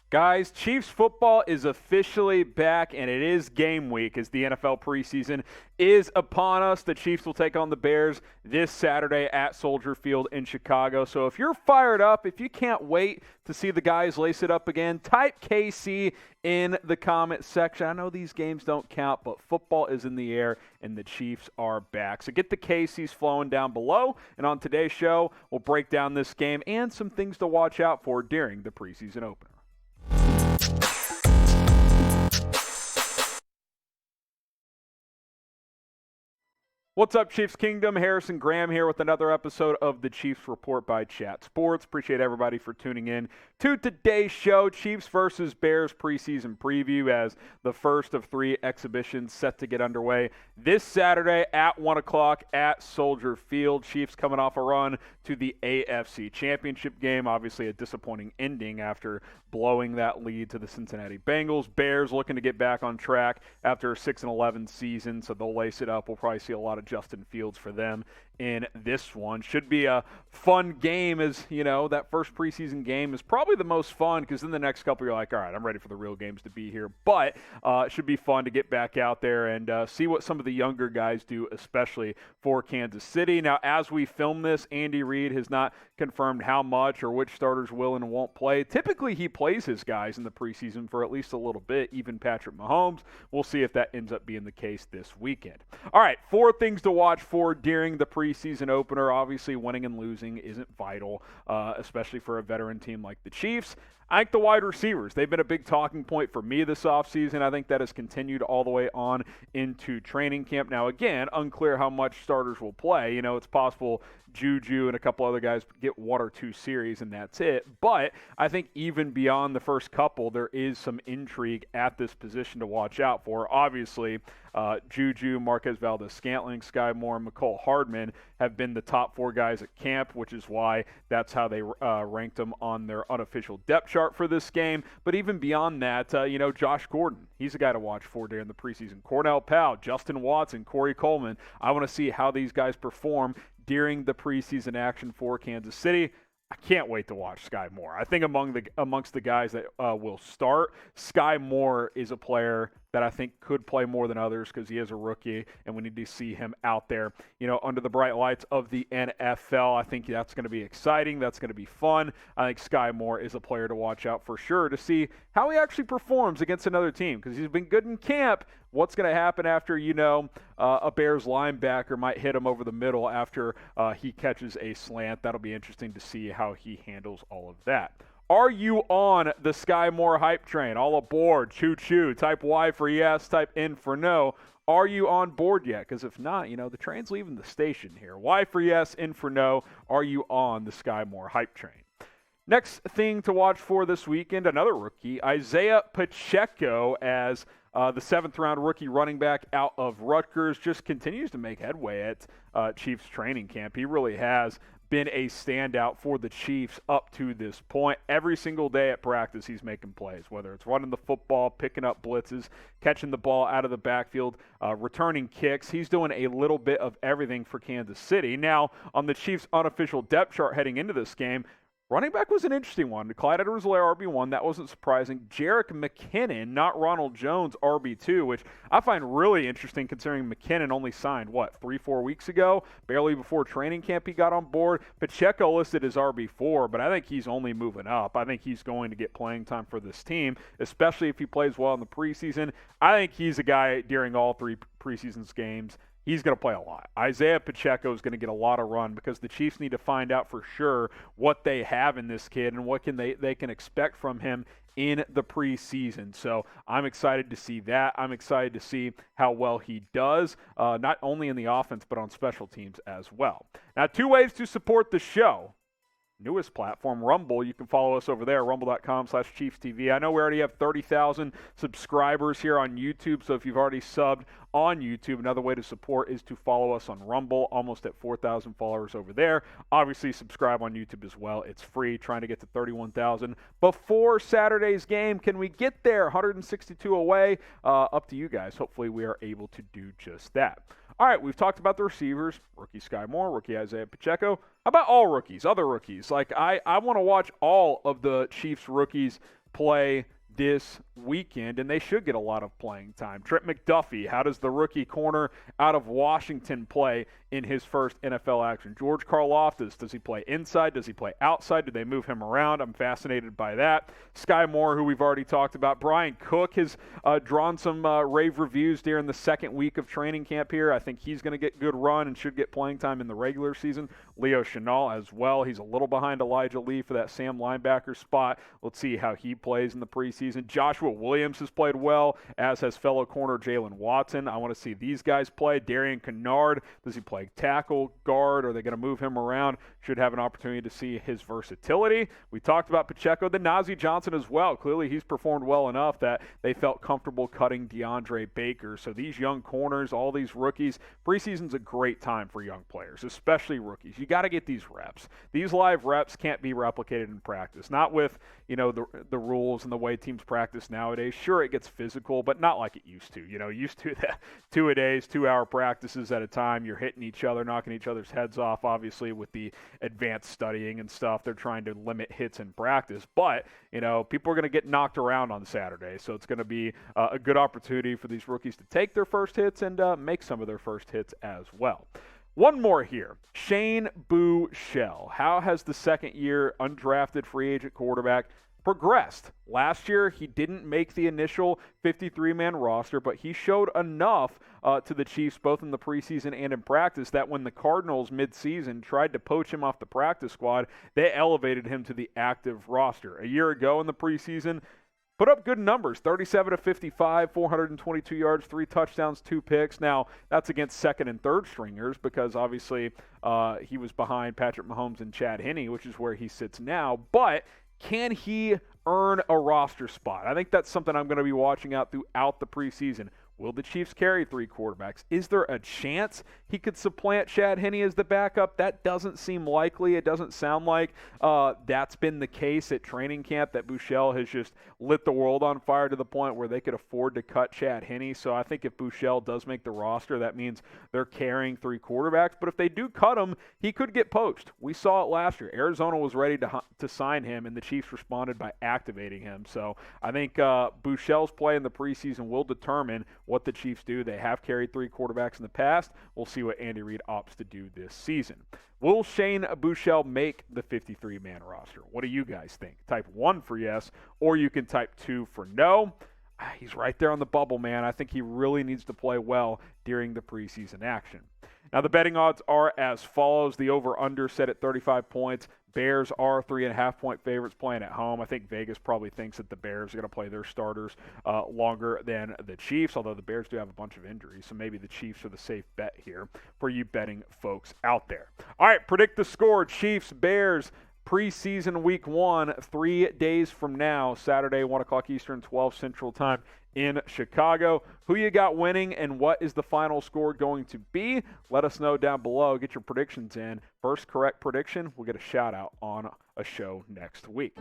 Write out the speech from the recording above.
Guys, Chiefs football is officially back, and it is game week as the NFL preseason is upon us. The Chiefs will take on the Bears this Saturday at Soldier Field in Chicago. So if you're fired up, if you can't wait to see the guys lace it up again, type KC in the comment section. I know these games don't count, but football is in the air, and the Chiefs are back. So get the KCs flowing down below, and on today's show, we'll break down this game and some things to watch out for during the preseason opener. What's up, Chiefs Kingdom? Harrison Graham here with another episode of the Chiefs Report by Chat Sports. Appreciate everybody for tuning in to today's show, Chiefs versus Bears preseason preview, as the first of three exhibitions set to get underway this Saturday at 1 o'clock at Soldier Field. Chiefs coming off a run to the AFC Championship game. Obviously a disappointing ending after blowing that lead to the Cincinnati Bengals. Bears looking to get back on track after a 6-11 season, so they'll lace it up. We'll probably see a lot of Justin Fields for them in this one. Should be a fun game, as you know, that first preseason game is probably the most fun, because in the next couple you're like, all right, I'm ready for the real games to be here. But it should be fun to get back out there and see what some of the younger guys do, especially for Kansas City. Now, as we film this, Andy Reid has not confirmed how much or which starters will and won't play. Typically, he plays his guys in the preseason for at least a little bit, even Patrick Mahomes. We'll see if that ends up being the case this weekend. All right, 4 things to watch for during the preseason opener. Obviously, winning and losing isn't vital, especially for a veteran team like the Chiefs. I think the wide receivers, they've been a big talking point for me this offseason. I think that has continued all the way on into training camp. Now, again, unclear how much starters will play. You know, it's possible Juju and a couple other guys get 1 or 2 series and that's it. But I think even beyond the first couple, there is some intrigue at this position to watch out for. Obviously, Juju, Marquez Valdes-Scantling, Skyy Moore, and Mecole Hardman have been the top 4 guys at camp, which is why that's how they ranked them on their unofficial depth chart for this game. But even beyond that, Josh Gordon, he's a guy to watch for during the preseason. Cornell Powell, Justin Watson, Corey Coleman. I want to see how these guys perform during the preseason action for Kansas City. I can't wait to watch Skyy Moore. I think amongst the guys that will start, Skyy Moore is a player that I think could play more than others because he is a rookie, and we need to see him out there, under the bright lights of the NFL. I think that's going to be exciting. That's going to be fun. I think Skyy Moore is a player to watch out for sure to see how he actually performs against another team, because he's been good in camp. What's going to happen after, a Bears linebacker might hit him over the middle after he catches a slant? That'll be interesting to see how he handles all of that. Are you on the Skyy Moore hype train? All aboard. Choo-choo. Type Y for yes. Type N for no. Are you on board yet? Because if not, the train's leaving the station here. Y for yes, N for no. Are you on the Skyy Moore hype train? Next thing to watch for this weekend, another rookie, Isaih Pacheco, as the 7th-round rookie running back out of Rutgers, just continues to make headway at Chiefs training camp. He really has been a standout for the Chiefs up to this point. Every single day at practice, he's making plays, whether it's running the football, picking up blitzes, catching the ball out of the backfield, returning kicks. He's doing a little bit of everything for Kansas City. Now, on the Chiefs' unofficial depth chart heading into this game, running back was an interesting one. Clyde Edwards-Helaire, RB1. That wasn't surprising. Jerick McKinnon, not Ronald Jones, RB2, which I find really interesting considering McKinnon only signed, 3-4 weeks ago? Barely before training camp he got on board. Pacheco listed as RB4, but I think he's only moving up. I think he's going to get playing time for this team, especially if he plays well in the preseason. I think he's a guy during all 3 preseason games. He's going to play a lot. Isaih Pacheco is going to get a lot of run because the Chiefs need to find out for sure what they have in this kid and what they can expect from him in the preseason. So I'm excited to see that. I'm excited to see how well he does, not only in the offense but on special teams as well. Now, 2 ways to support the show. Newest platform, Rumble. You can follow us over there, rumble.com/ChiefsTV. I know we already have 30,000 subscribers here on YouTube, so if you've already subbed on YouTube, another way to support is to follow us on Rumble, almost at 4,000 followers over there. Obviously, subscribe on YouTube as well. It's free, trying to get to 31,000 before Saturday's game. Can we get there? 162 away. Up to you guys. Hopefully, we are able to do just that. All right, we've talked about the receivers, rookie Skyy Moore, rookie Isaih Pacheco. How about all rookies, other rookies? I want to watch all of the Chiefs rookies play this weekend, and they should get a lot of playing time. Trent McDuffie, how does the rookie corner out of Washington play in his first NFL action? George Karlaftis, does he play inside? Does he play outside? Do they move him around? I'm fascinated by that. Skyy Moore, who we've already talked about. Brian Cook has drawn some rave reviews during the second week of training camp here. I think he's going to get good run and should get playing time in the regular season. Leo Chenal as well. He's a little behind Elijah Lee for that Sam linebacker spot. Let's see how he plays in the preseason. Joshua Williams has played well, as has fellow corner Jalen Watson. I want to see these guys play. Darian Kennard, does he play tackle, guard? Are they going to move him around? Should have an opportunity to see his versatility. We talked about Pacheco, then Najee Johnson as well. Clearly he's performed well enough that they felt comfortable cutting DeAndre Baker. So these young corners, all these rookies, preseason's a great time for young players, especially rookies. You got to get these reps. These live reps can't be replicated in practice. Not with, the rules and the way teams practice nowadays. Sure, it gets physical, but not like it used to. Used to that 2-a-days, 2-hour practices at a time. You're hitting each other, knocking each other's heads off. Obviously, with the advanced studying and stuff, they're trying to limit hits in practice. But, people are going to get knocked around on Saturday. So it's going to be a good opportunity for these rookies to take their first hits and make some of their first hits as well. One more here. Shane Buechele. How has the second-year undrafted free agent quarterback progressed? Last year, he didn't make the initial 53-man roster, but he showed enough to the Chiefs, both in the preseason and in practice, that when the Cardinals midseason tried to poach him off the practice squad, they elevated him to the active roster. A year ago in the preseason, put up good numbers, 37-55, 422 yards, 3 touchdowns, 2 picks. Now, that's against second and third stringers because obviously he was behind Patrick Mahomes and Chad Henne, which is where he sits now. But can he earn a roster spot? I think that's something I'm going to be watching out throughout the preseason. Will the Chiefs carry 3 quarterbacks? Is there a chance he could supplant Chad Henne as the backup? That doesn't seem likely. It doesn't sound like that's been the case at training camp, that Buechele has just lit the world on fire to the point where they could afford to cut Chad Henne. So I think if Buechele does make the roster, that means they're carrying 3 quarterbacks. But if they do cut him, he could get poached. We saw it last year. Arizona was ready to sign him, and the Chiefs responded by activating him. So I think Buechele's play in the preseason will determine what the Chiefs do. They have carried 3 quarterbacks in the past. We'll see what Andy Reid opts to do this season. Will Shane Buechele make the 53-man roster? What do you guys think? Type 1 for yes, or you can type 2 for no. He's right there on the bubble, man. I think he really needs to play well during the preseason action. Now, the betting odds are as follows. The over-under set at 35 points. Bears are 3.5-point favorites playing at home. I think Vegas probably thinks that the Bears are going to play their starters longer than the Chiefs, although the Bears do have a bunch of injuries, so maybe the Chiefs are the safe bet here for you betting folks out there. All right, predict the score. Chiefs, Bears, preseason week 1, 3 days from now, Saturday, 1 o'clock Eastern, 12 Central Time in Chicago. Who you got winning and what is the final score going to be? Let us know down below. Get your predictions in. First correct prediction, we'll get a shout out on a show next week.